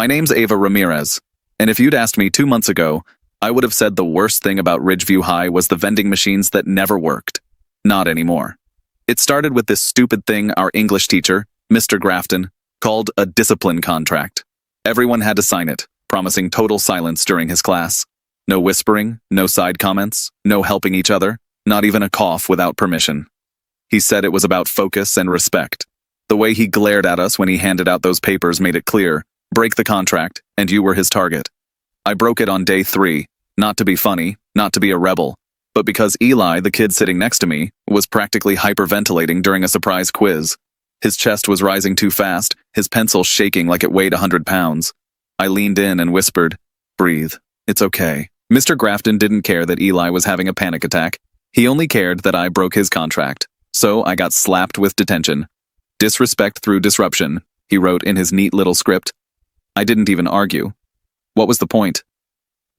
My name's Ava Ramirez, and if you'd asked me 2 months ago, I would have said the worst thing about Ridgeview High was the vending machines that never worked. Not anymore. It started with this stupid thing our English teacher, Mr. Grafton, called a discipline contract. Everyone had to sign it, promising total silence during his class. No whispering, no side comments, no helping each other, not even a cough without permission. He said it was about focus and respect. The way he glared at us when he handed out those papers made it clear: break the contract, and you were his target. I broke it on day 3, not to be funny, not to be a rebel, but because Eli, the kid sitting next to me, was practically hyperventilating during a surprise quiz. His chest was rising too fast, his pencil shaking like it weighed 100 pounds. I leaned in and whispered, "Breathe. It's okay." Mr. Grafton didn't care that Eli was having a panic attack. He only cared that I broke his contract. So I got slapped with detention. Disrespect through disruption, he wrote in his neat little script. I didn't even argue. What was the point?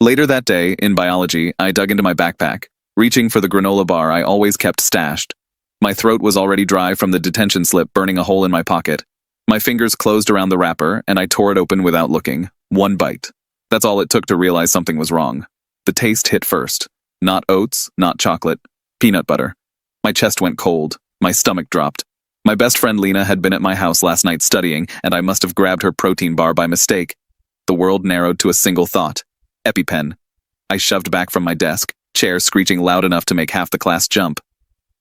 Later that day, in biology, I dug into my backpack, reaching for the granola bar I always kept stashed. My throat was already dry from the detention slip burning a hole in my pocket. My fingers closed around the wrapper, and I tore it open without looking. One bite. That's all it took to realize something was wrong. The taste hit first. Not oats, not chocolate. Peanut butter. My chest went cold. My stomach dropped. My best friend Lena had been at my house last night studying, and I must have grabbed her protein bar by mistake. The world narrowed to a single thought. EpiPen. I shoved back from my desk, chair screeching loud enough to make half the class jump.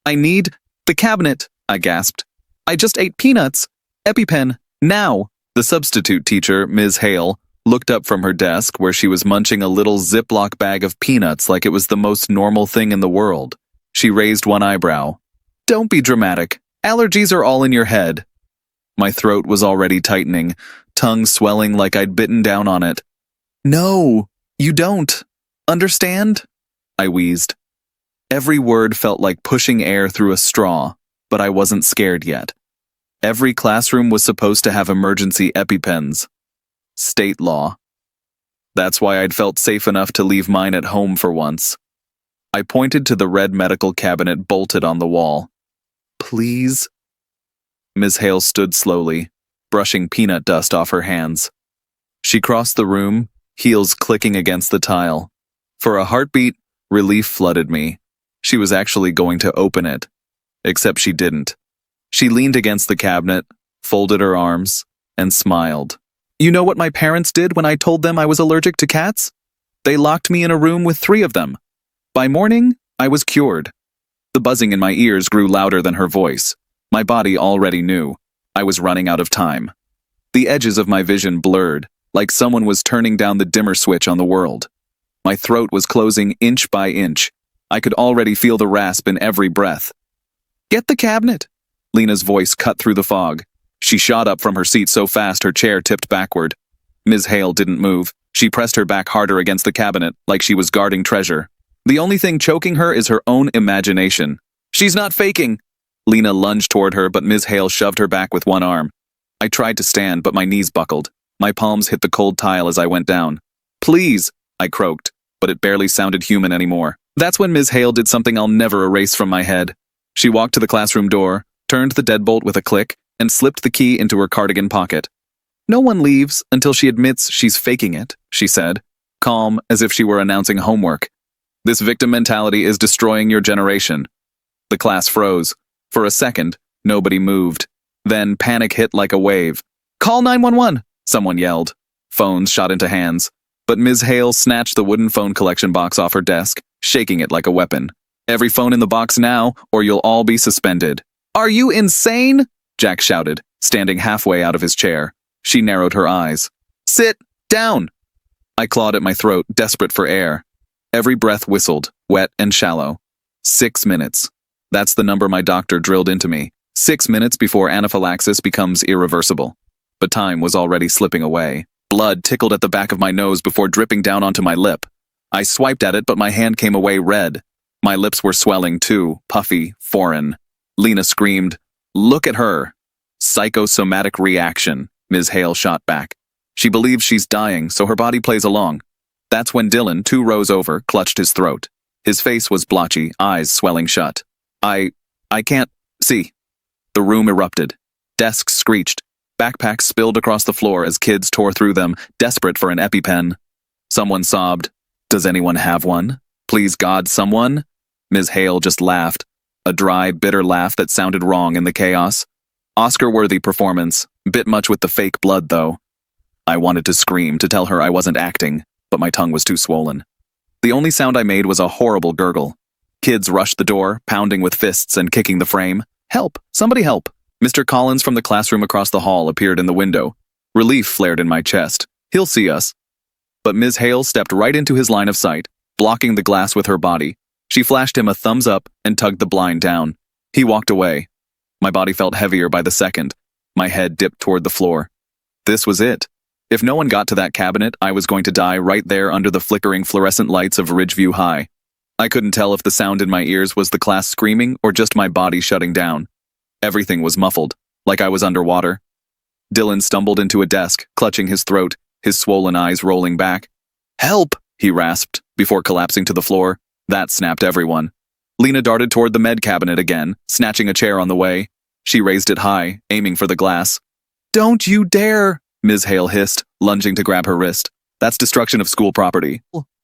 I need the cabinet, I gasped. I just ate peanuts. EpiPen, now. The substitute teacher, Ms. Hale, looked up from her desk where she was munching a little Ziploc bag of peanuts like it was the most normal thing in the world. She raised one eyebrow. Don't be dramatic. Allergies are all in your head. My throat was already tightening, tongue swelling like I'd bitten down on it. No, you don't. Understand? I wheezed. Every word felt like pushing air through a straw, but I wasn't scared yet. Every classroom was supposed to have emergency EpiPens. State law. That's why I'd felt safe enough to leave mine at home for once. I pointed to the red medical cabinet bolted on the wall. Please? Ms. Hale stood slowly, brushing peanut dust off her hands. She crossed the room, heels clicking against the tile. For a heartbeat, relief flooded me. She was actually going to open it. Except she didn't. She leaned against the cabinet, folded her arms, and smiled. You know what my parents did when I told them I was allergic to cats? They locked me in a room with 3 of them. By morning, I was cured. The buzzing in my ears grew louder than her voice. My body already knew. I was running out of time. The edges of my vision blurred, like someone was turning down the dimmer switch on the world. My throat was closing inch by inch. I could already feel the rasp in every breath. Get the cabinet. Lena's voice cut through the fog. She shot up from her seat so fast her chair tipped backward. Ms. Hale didn't move. She pressed her back harder against the cabinet, like she was guarding treasure. The only thing choking her is her own imagination. She's not faking. Lena lunged toward her, but Ms. Hale shoved her back with one arm. I tried to stand, but my knees buckled. My palms hit the cold tile as I went down. Please, I croaked, but it barely sounded human anymore. That's when Ms. Hale did something I'll never erase from my head. She walked to the classroom door, turned the deadbolt with a click, and slipped the key into her cardigan pocket. No one leaves until she admits she's faking it, she said, calm as if she were announcing homework. This victim mentality is destroying your generation. The class froze. For a second, nobody moved. Then panic hit like a wave. Call 911, someone yelled. Phones shot into hands. But Ms. Hale snatched the wooden phone collection box off her desk, shaking it like a weapon. Every phone in the box now, or you'll all be suspended. Are you insane? Jack shouted, standing halfway out of his chair. She narrowed her eyes. Sit down. I clawed at my throat, desperate for air. Every breath whistled, wet and shallow. 6 minutes. That's the number my doctor drilled into me. 6 minutes before anaphylaxis becomes irreversible. But time was already slipping away. Blood tickled at the back of my nose before dripping down onto my lip. I swiped at it, but my hand came away red. My lips were swelling too, puffy, foreign. Lena screamed, Look at her. Psychosomatic reaction, Ms. Hale shot back. She believes she's dying, so her body plays along. That's when Dylan, 2 rows over, clutched his throat. His face was blotchy, eyes swelling shut. I can't see. The room erupted. Desks screeched. Backpacks spilled across the floor as kids tore through them, desperate for an EpiPen. Someone sobbed, "Does anyone have one? Please God, someone?" Ms. Hale just laughed, a dry, bitter laugh that sounded wrong in the chaos. Oscar-worthy performance, bit much with the fake blood, though. I wanted to scream to tell her I wasn't acting, but my tongue was too swollen. The only sound I made was a horrible gurgle. Kids rushed the door, pounding with fists and kicking the frame. "Help! Somebody help!" Mr. Collins from the classroom across the hall appeared in the window. Relief flared in my chest. He'll see us. But Ms. Hale stepped right into his line of sight, blocking the glass with her body. She flashed him a thumbs up and tugged the blind down. He walked away. My body felt heavier by the second. My head dipped toward the floor. This was it. If no one got to that cabinet, I was going to die right there under the flickering fluorescent lights of Ridgeview High. I couldn't tell if the sound in my ears was the class screaming or just my body shutting down. Everything was muffled, like I was underwater. Dylan stumbled into a desk, clutching his throat, his swollen eyes rolling back. "Help!" he rasped, before collapsing to the floor. That snapped everyone. Lena darted toward the med cabinet again, snatching a chair on the way. She raised it high, aiming for the glass. "Don't you dare!" Ms. Hale hissed, lunging to grab her wrist. "That's destruction of school property."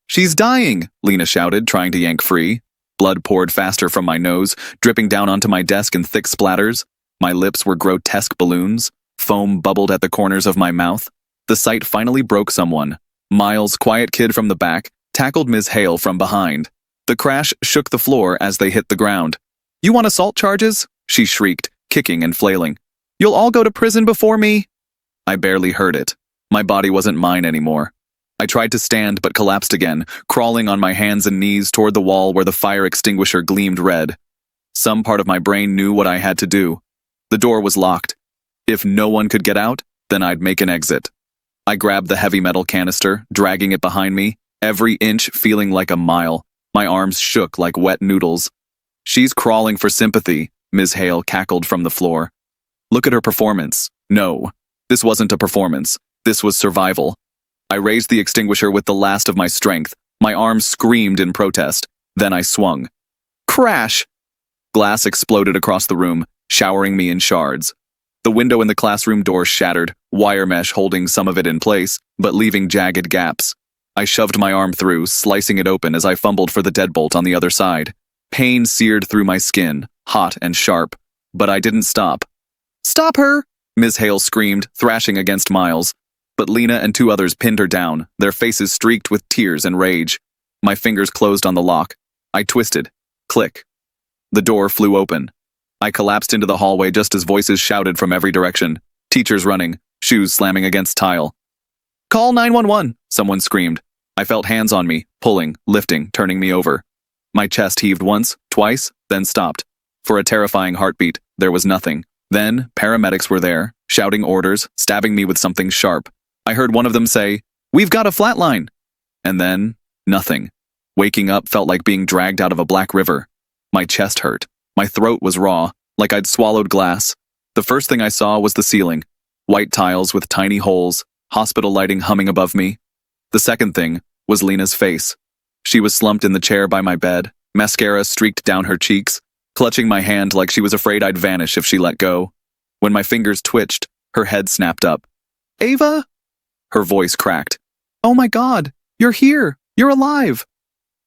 "She's dying!" Lena shouted, trying to yank free. Blood poured faster from my nose, dripping down onto my desk in thick splatters. My lips were grotesque balloons. Foam bubbled at the corners of my mouth. The sight finally broke someone. Miles, quiet kid from the back, tackled Ms. Hale from behind. The crash shook the floor as they hit the ground. "You want assault charges?" she shrieked, kicking and flailing. "You'll all go to prison before me." I barely heard it. My body wasn't mine anymore. I tried to stand but collapsed again, crawling on my hands and knees toward the wall where the fire extinguisher gleamed red. Some part of my brain knew what I had to do. The door was locked. If no one could get out, then I'd make an exit. I grabbed the heavy metal canister, dragging it behind me, every inch feeling like a mile. My arms shook like wet noodles. "She's crawling for sympathy," Ms. Hale cackled from the floor. "Look at her performance." No, this wasn't a performance. This was survival. I raised the extinguisher with the last of my strength. My arms screamed in protest. Then I swung. Crash! Glass exploded across the room, showering me in shards. The window in the classroom door shattered, wire mesh holding some of it in place, but leaving jagged gaps. I shoved my arm through, slicing it open as I fumbled for the deadbolt on the other side. Pain seared through my skin, hot and sharp. But I didn't stop. "Stop her!" Ms. Hale screamed, thrashing against Miles. But Lena and two others pinned her down, their faces streaked with tears and rage. My fingers closed on the lock. I twisted. Click. The door flew open. I collapsed into the hallway just as voices shouted from every direction. Teachers running, shoes slamming against tile. "Call 911!" someone screamed. I felt hands on me, pulling, lifting, turning me over. My chest heaved once, twice, then stopped. For a terrifying heartbeat, there was nothing. Then, paramedics were there, shouting orders, stabbing me with something sharp. I heard one of them say, "We've got a flatline!" And then, nothing. Waking up felt like being dragged out of a black river. My chest hurt. My throat was raw, like I'd swallowed glass. The first thing I saw was the ceiling. White tiles with tiny holes, hospital lighting humming above me. The second thing was Lena's face. She was slumped in the chair by my bed, mascara streaked down her cheeks, clutching my hand like she was afraid I'd vanish if she let go. When my fingers twitched, her head snapped up. "Ava?" Her voice cracked. "Oh my God, you're here! You're alive!"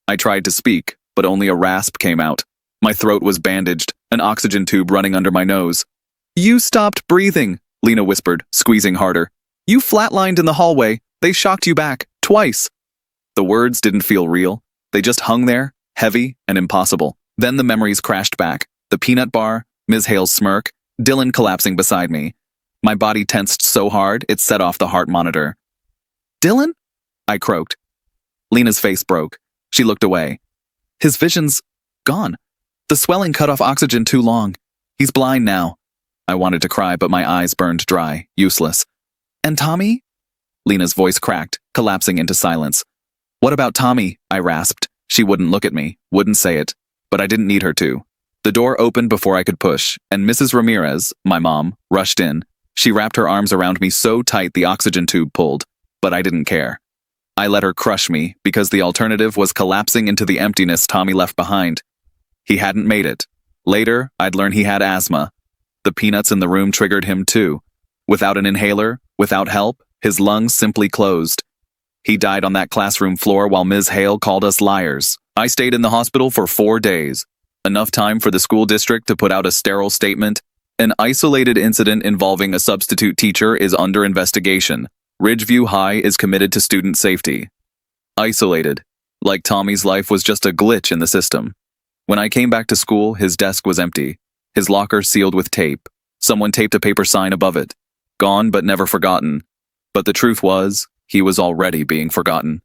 I tried to speak, but only a rasp came out. My throat was bandaged, an oxygen tube running under my nose. "You stopped breathing," Lena whispered, squeezing harder. "You flatlined in the hallway. They shocked you back, twice." The words didn't feel real. They just hung there, heavy and impossible. Then the memories crashed back. The peanut bar, Ms. Hale's smirk, Dylan collapsing beside me. My body tensed so hard, it set off the heart monitor. "Dylan?" I croaked. Lena's face broke. She looked away. "His vision's gone. The swelling cut off oxygen too long. He's blind now." I wanted to cry, but my eyes burned dry, useless. "And Tommy?" Lena's voice cracked, collapsing into silence. "What about Tommy?" I rasped. She wouldn't look at me, wouldn't say it, but I didn't need her to. The door opened before I could push, and Mrs. Ramirez, my mom, rushed in. She wrapped her arms around me so tight the oxygen tube pulled, but I didn't care. I let her crush me because the alternative was collapsing into the emptiness Tommy left behind. He hadn't made it. Later, I'd learn he had asthma. The peanuts in the room triggered him too. Without an inhaler, without help, his lungs simply closed. He died on that classroom floor while Ms. Hale called us liars. I stayed in the hospital for 4 days. Enough time for the school district to put out a sterile statement. An isolated incident involving a substitute teacher is under investigation. Ridgeview High is committed to student safety. Isolated. Like Tommy's life was just a glitch in the system. When I came back to school, his desk was empty. His locker sealed with tape. Someone taped a paper sign above it. Gone but never forgotten. But the truth was, he was already being forgotten.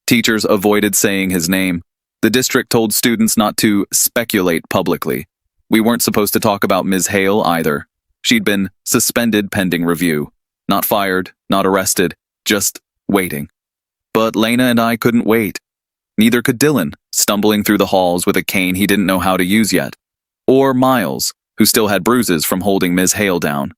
Teachers avoided saying his name. The district told students not to speculate publicly. We weren't supposed to talk about Ms. Hale either. She'd been suspended pending review. Not fired, not arrested, just waiting. But Lena and I couldn't wait. Neither could Dylan, stumbling through the halls with a cane he didn't know how to use yet. Or Miles, who still had bruises from holding Ms. Hale down.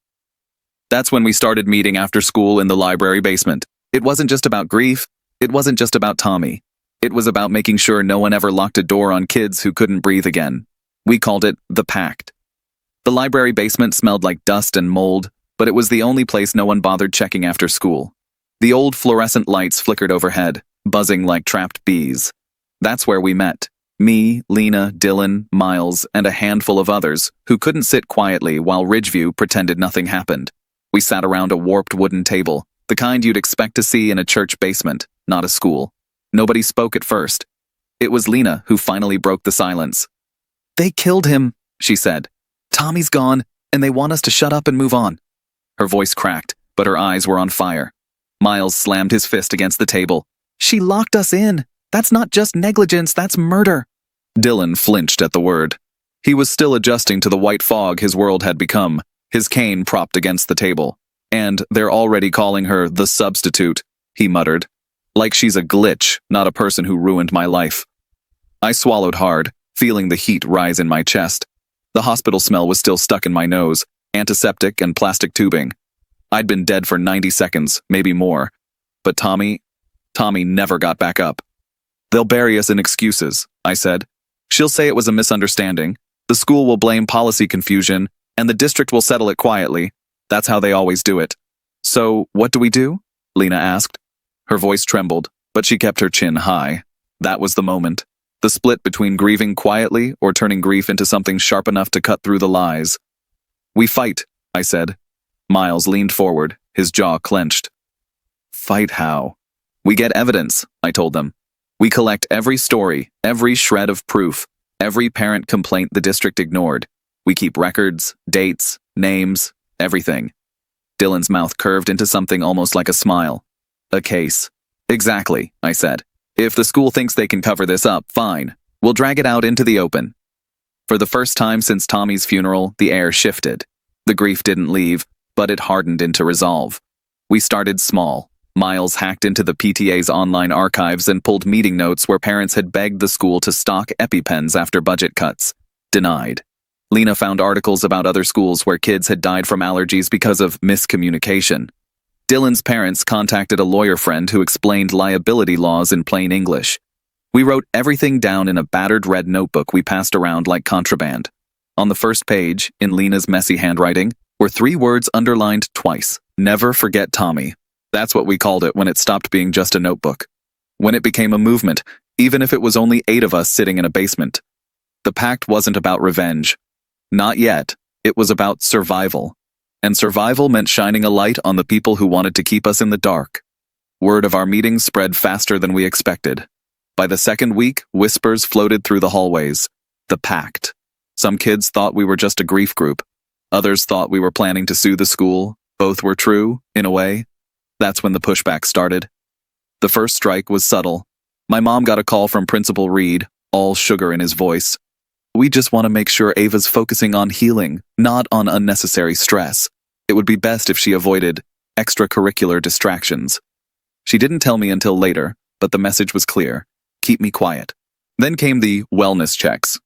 That's when we started meeting after school in the library basement. It wasn't just about grief. It wasn't just about Tommy. It was about making sure no one ever locked a door on kids who couldn't breathe again. We called it the Pact. The library basement smelled like dust and mold, but it was the only place no one bothered checking after school. The old fluorescent lights flickered overhead, buzzing like trapped bees. That's where we met. Me, Lena, Dylan, Miles, and a handful of others who couldn't sit quietly while Ridgeview pretended nothing happened. We sat around a warped wooden table, the kind you'd expect to see in a church basement, not a school. Nobody spoke at first. It was Lena who finally broke the silence. "They killed him," she said. "Tommy's gone, and they want us to shut up and move on." Her voice cracked, but her eyes were on fire. Miles slammed his fist against the table. "She locked us in. That's not just negligence, that's murder." Dylan flinched at the word. He was still adjusting to the white fog his world had become, his cane propped against the table. "And they're already calling her the substitute," he muttered. "Like she's a glitch, not a person who ruined my life." I swallowed hard, feeling the heat rise in my chest. The hospital smell was still stuck in my nose, antiseptic and plastic tubing. I'd been dead for 90 seconds, maybe more. But Tommy never got back up. "They'll bury us in excuses," I said. "She'll say it was a misunderstanding. The school will blame policy confusion, and the district will settle it quietly. That's how they always do it." "So, what do we do?" Lena asked. Her voice trembled, but she kept her chin high. That was the moment. The split between grieving quietly or turning grief into something sharp enough to cut through the lies. "We fight," I said. Miles leaned forward, his jaw clenched. "Fight how?" "We get evidence," I told them. "We collect every story, every shred of proof, every parent complaint the district ignored. We keep records, dates, names, everything." Dylan's mouth curved into something almost like a smile. "A case." "Exactly," I said. "If the school thinks they can cover this up, fine. We'll drag it out into the open." For the first time since Tommy's funeral, the air shifted. The grief didn't leave, but it hardened into resolve. We started small. Miles hacked into the PTA's online archives and pulled meeting notes where parents had begged the school to stock EpiPens after budget cuts. Denied. Lena found articles about other schools where kids had died from allergies because of miscommunication. Dylan's parents contacted a lawyer friend who explained liability laws in plain English. We wrote everything down in a battered red notebook we passed around like contraband. On the first page, in Lena's messy handwriting, were 3 words underlined twice. "Never forget Tommy." That's what we called it when it stopped being just a notebook. When it became a movement, even if it was only 8 of us sitting in a basement. The pact wasn't about revenge. Not yet. It was about survival. And survival meant shining a light on the people who wanted to keep us in the dark. Word of our meeting spread faster than we expected. By the second week, whispers floated through the hallways. The pact. Some kids thought we were just a grief group. Others thought we were planning to sue the school. Both were true, in a way. That's when the pushback started. The first strike was subtle. My mom got a call from Principal Reed, all sugar in his voice. "We just want to make sure Ava's focusing on healing, not on unnecessary stress. It would be best if she avoided extracurricular distractions." She didn't tell me until later, but the message was clear. Keep me quiet. Then came the wellness checks.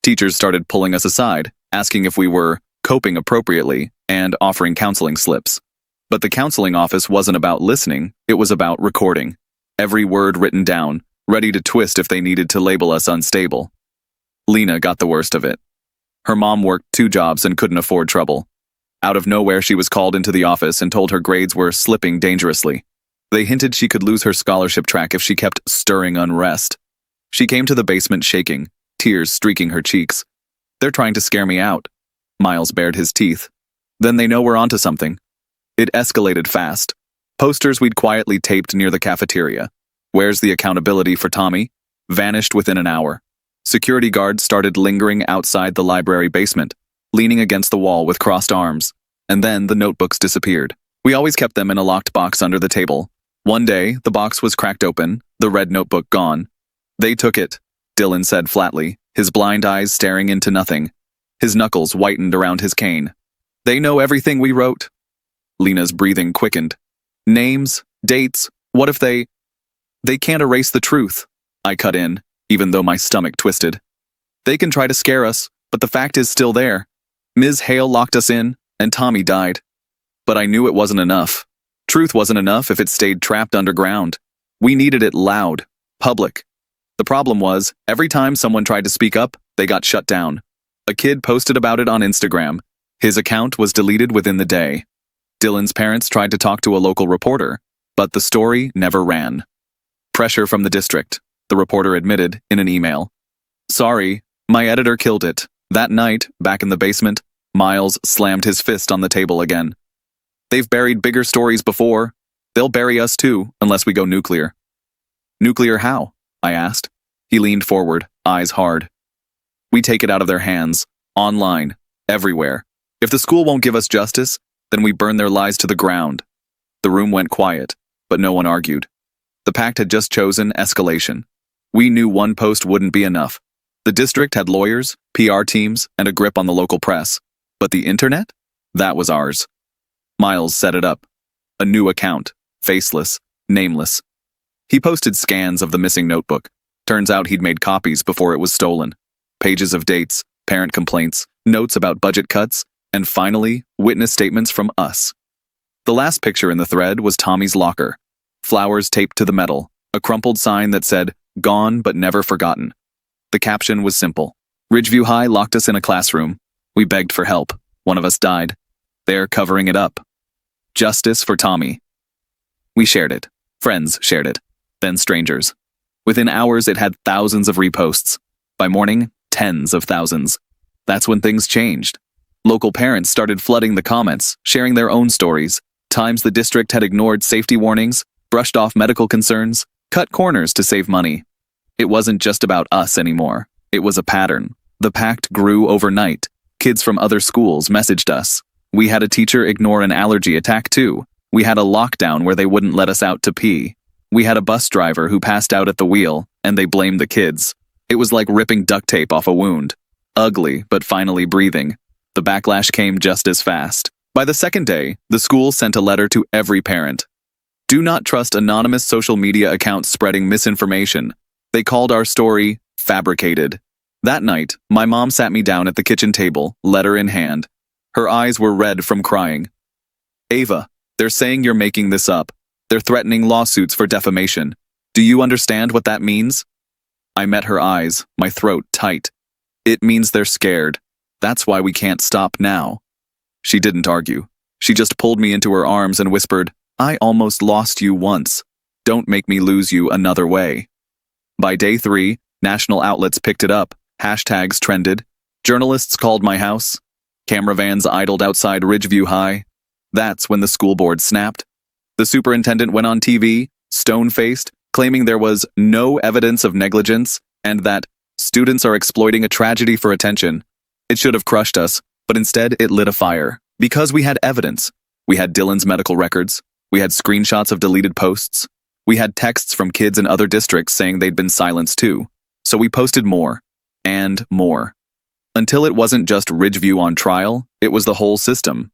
Teachers started pulling us aside, asking if we were coping appropriately and offering counseling slips. But the counseling office wasn't about listening, it was about recording. Every word written down, ready to twist if they needed to label us unstable. Lena got the worst of it. Her mom worked 2 jobs and couldn't afford trouble. Out of nowhere, she was called into the office and told her grades were slipping dangerously. They hinted she could lose her scholarship track if she kept stirring unrest. She came to the basement shaking, tears streaking her cheeks. They're trying to scare me out. Miles bared his teeth. Then they know we're onto something. It escalated fast. Posters we'd quietly taped near the cafeteria. Where's the accountability for Tommy? Vanished within an hour. Security guards started lingering outside the library basement, leaning against the wall with crossed arms. And then the notebooks disappeared. We always kept them in a locked box under the table. One day, the box was cracked open, the red notebook gone. They took it, Dylan said flatly, his blind eyes staring into nothing. His knuckles whitened around his cane. They know everything we wrote. Lena's breathing quickened. Names, dates, what if they can't erase the truth, I cut in, even though my stomach twisted. They can try to scare us, but the fact is still there. Ms. Hale locked us in, and Tommy died. But I knew it wasn't enough. Truth wasn't enough if it stayed trapped underground. We needed it loud, public. The problem was, every time someone tried to speak up, they got shut down. A kid posted about it on Instagram. His account was deleted within the day. Dylan's parents tried to talk to a local reporter, but the story never ran. Pressure from the district, the reporter admitted in an email. Sorry, my editor killed it. That night, back in the basement, Miles slammed his fist on the table again. They've buried bigger stories before. They'll bury us too, unless we go nuclear. Nuclear how? I asked. He leaned forward, eyes hard. We take it out of their hands, online, everywhere. If the school won't give us justice, then we burn their lies to the ground. The room went quiet, but no one argued. The pact had just chosen escalation. We knew one post wouldn't be enough. The district had lawyers, PR teams, and a grip on the local press. But the internet? That was ours. Miles set it up. A new account, faceless, nameless. He posted scans of the missing notebook. Turns out he'd made copies before it was stolen. Pages of dates, parent complaints, notes about budget cuts, and finally, witness statements from us. The last picture in the thread was Tommy's locker. Flowers taped to the metal, a crumpled sign that said, "Gone but never forgotten." The caption was simple. Ridgeview High locked us in a classroom. We begged for help. One of us died. They're covering it up. Justice for Tommy. We shared it. Friends shared it. Then strangers. Within hours, it had thousands of reposts. By morning, tens of thousands. That's when things changed. Local parents started flooding the comments, sharing their own stories. Times the district had ignored safety warnings, brushed off medical concerns, cut corners to save money. It wasn't just about us anymore. It was a pattern. The pact grew overnight. Kids from other schools messaged us. We had a teacher ignore an allergy attack too. We had a lockdown where they wouldn't let us out to pee. We had a bus driver who passed out at the wheel, and they blamed the kids. It was like ripping duct tape off a wound. Ugly, but finally breathing. The backlash came just as fast. By the second day, the school sent a letter to every parent. Do not trust anonymous social media accounts spreading misinformation. They called our story fabricated. That night, my mom sat me down at the kitchen table, letter in hand. Her eyes were red from crying. Ava, they're saying you're making this up. They're threatening lawsuits for defamation. Do you understand what that means? I met her eyes, my throat tight. It means they're scared. That's why we can't stop now. She didn't argue. She just pulled me into her arms and whispered, I almost lost you once. Don't make me lose you another way. By day 3, national outlets picked it up. Hashtags trended. Journalists called my house. Camera vans idled outside Ridgeview High. That's when the school board snapped. The superintendent went on TV, stone-faced, claiming there was no evidence of negligence and that students are exploiting a tragedy for attention. It should have crushed us, but instead it lit a fire. Because we had evidence. We had Dylan's medical records. We had screenshots of deleted posts. We had texts from kids in other districts saying they'd been silenced too. So we posted more. And more. Until it wasn't just Ridgeview on trial, it was the whole system.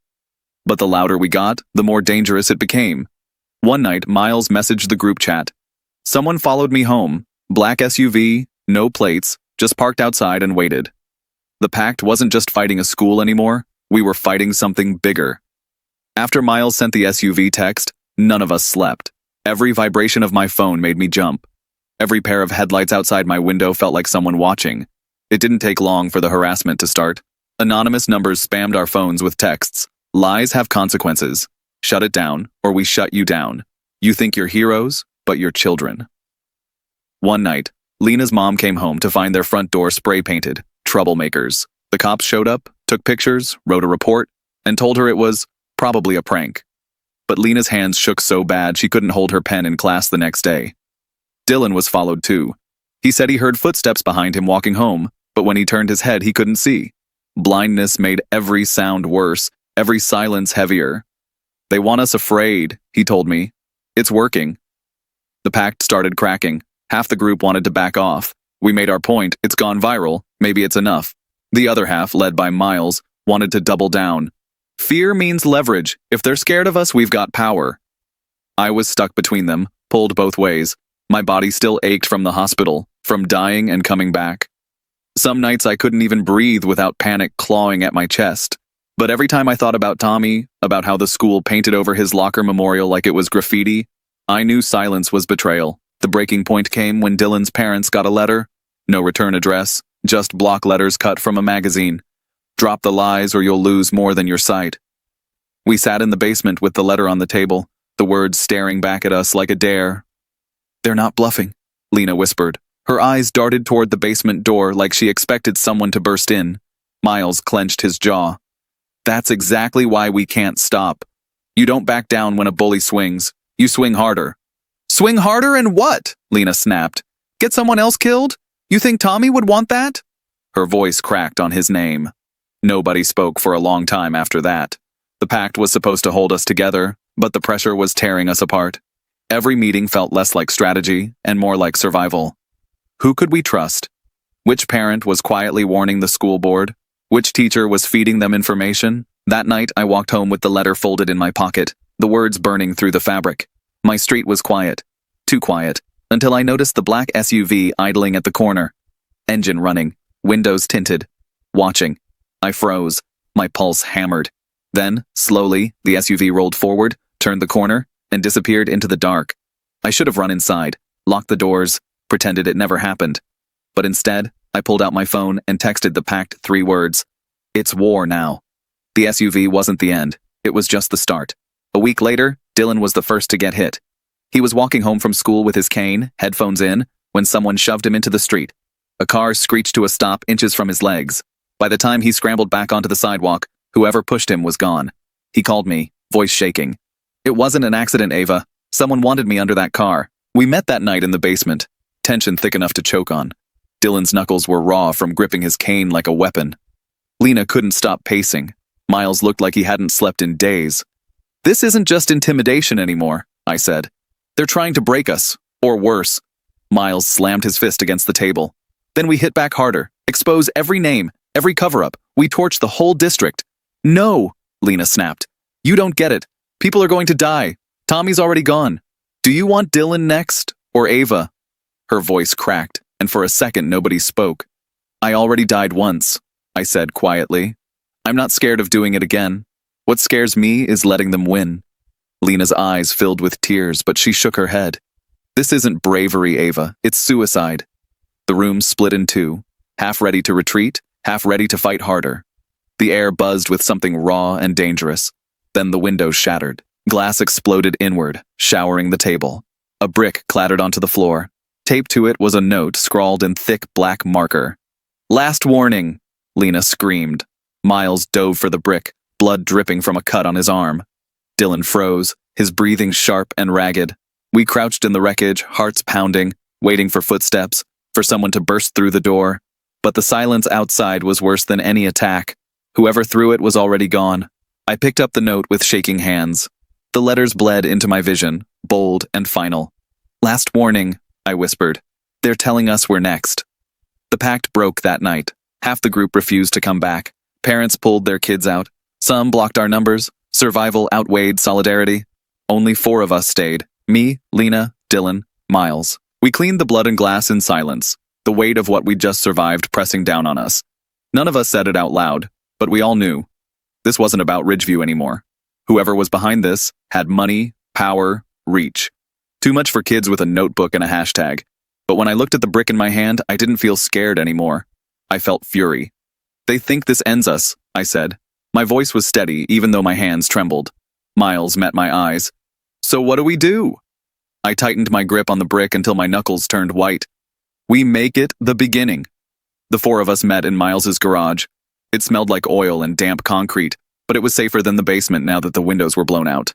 But the louder we got, the more dangerous it became. One night, Miles messaged the group chat. Someone followed me home. Black SUV, no plates, just parked outside and waited. The pact wasn't just fighting a school anymore, we were fighting something bigger. After Miles sent the SUV text, none of us slept. Every vibration of my phone made me jump. Every pair of headlights outside my window felt like someone watching. It didn't take long for the harassment to start. Anonymous numbers spammed our phones with texts. Lies have consequences. Shut it down, or we shut you down. You think you're heroes, but you're children. One night, Lena's mom came home to find their front door spray painted. Troublemakers. The cops showed up, took pictures, wrote a report, and told her it was probably a prank. But Lena's hands shook so bad she couldn't hold her pen in class the next day. Dylan was followed too. He said he heard footsteps behind him walking home, but when he turned his head he couldn't see. Blindness made every sound worse, every silence heavier. They want us afraid, he told me. It's working. The pact started cracking. Half the group wanted to back off. We made our point, it's gone viral, maybe it's enough. The other half, led by Miles, wanted to double down. Fear means leverage. If they're scared of us, we've got power. I was stuck between them, pulled both ways. My body still ached from the hospital, from dying and coming back. Some nights I couldn't even breathe without panic clawing at my chest. But every time I thought about Tommy, about how the school painted over his locker memorial like it was graffiti, I knew silence was betrayal. The breaking point came when Dylan's parents got a letter. No return address, just block letters cut from a magazine. Drop the lies or you'll lose more than your sight. We sat in the basement with the letter on the table, the words staring back at us like a dare. They're not bluffing, Lena whispered. Her eyes darted toward the basement door like she expected someone to burst in. Miles clenched his jaw. That's exactly why we can't stop. You don't back down when a bully swings. You swing harder. Swing harder and what? Lena snapped. Get someone else killed? You think Tommy would want that? Her voice cracked on his name. Nobody spoke for a long time after that. The pact was supposed to hold us together, but the pressure was tearing us apart. Every meeting felt less like strategy and more like survival. Who could we trust? Which parent was quietly warning the school board? Which teacher was feeding them information? That night, I walked home with the letter folded in my pocket, the words burning through the fabric. My street was quiet. Too quiet, until I noticed the black SUV idling at the corner. Engine running, windows tinted. Watching. I froze. My pulse hammered. Then, slowly, the SUV rolled forward, turned the corner, and disappeared into the dark. I should have run inside, locked the doors, pretended it never happened. But instead, I pulled out my phone and texted the pact 3 words. It's war now. The SUV wasn't the end. It was just the start. A week later, Dylan was the first to get hit. He was walking home from school with his cane, headphones in, when someone shoved him into the street. A car screeched to a stop inches from his legs. By the time he scrambled back onto the sidewalk, whoever pushed him was gone. He called me, voice shaking. It wasn't an accident, Ava. Someone wanted me under that car. We met that night in the basement. Tension thick enough to choke on. Dylan's knuckles were raw from gripping his cane like a weapon. Lena couldn't stop pacing. Miles looked like he hadn't slept in days. This isn't just intimidation anymore, I said. They're trying to break us, or worse. Miles slammed his fist against the table. Then we hit back harder, expose every name, every cover-up. We torched the whole district. No, Lena snapped. You don't get it. People are going to die. Tommy's already gone. Do you want Dylan next, or Ava? Her voice cracked, and for a second nobody spoke. I already died once, I said quietly. I'm not scared of doing it again. What scares me is letting them win. Lena's eyes filled with tears, but she shook her head. This isn't bravery, Ava. It's suicide. The room split in two, half ready to retreat, half ready to fight harder. The air buzzed with something raw and dangerous. Then the windows shattered. Glass exploded inward, showering the table. A brick clattered onto the floor. Taped to it was a note scrawled in thick black marker. Last warning, Lena screamed. Miles dove for the brick, blood dripping from a cut on his arm. Dylan froze, his breathing sharp and ragged. We crouched in the wreckage, hearts pounding, waiting for footsteps, for someone to burst through the door. But the silence outside was worse than any attack. Whoever threw it was already gone. I picked up the note with shaking hands. The letters bled into my vision, bold and final. Last warning, I whispered. They're telling us we're next. The pact broke that night. Half the group refused to come back. Parents pulled their kids out. Some blocked our numbers. Survival outweighed solidarity. Only 4 of us stayed. Me, Lena, Dylan, Miles. We cleaned the blood and glass in silence, the weight of what we'd just survived pressing down on us. None of us said it out loud, but we all knew. This wasn't about Ridgeview anymore. Whoever was behind this had money, power, reach. Too much for kids with a notebook and a hashtag. But when I looked at the brick in my hand, I didn't feel scared anymore. I felt fury. They think this ends us, I said. My voice was steady, even though my hands trembled. Miles met my eyes. So what do we do? I tightened my grip on the brick until my knuckles turned white. We make it the beginning. The four of us met in Miles's garage. It smelled like oil and damp concrete, but it was safer than the basement now that the windows were blown out.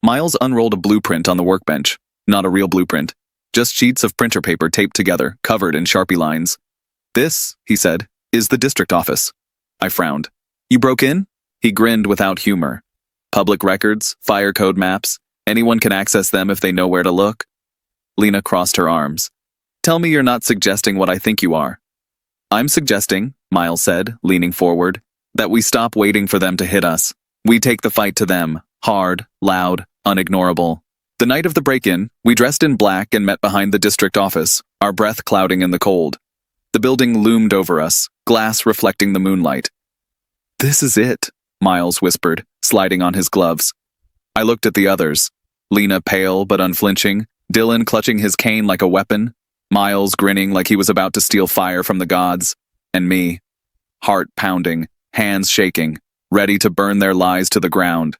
Miles unrolled a blueprint on the workbench. Not a real blueprint. Just sheets of printer paper taped together, covered in Sharpie lines. This, he said, is the district office. I frowned. You broke in? He grinned without humor. Public records, fire code maps. Anyone can access them if they know where to look. Lena crossed her arms. Tell me you're not suggesting what I think you are. I'm suggesting, Miles said, leaning forward, that we stop waiting for them to hit us. We take the fight to them, hard, loud, unignorable. The night of the break-in, we dressed in black and met behind the district office, our breath clouding in the cold. The building loomed over us, glass reflecting the moonlight. This is it, Miles whispered, sliding on his gloves. I looked at the others. Lena pale but unflinching, Dylan clutching his cane like a weapon, Miles grinning like he was about to steal fire from the gods, and me, heart pounding, hands shaking, ready to burn their lies to the ground.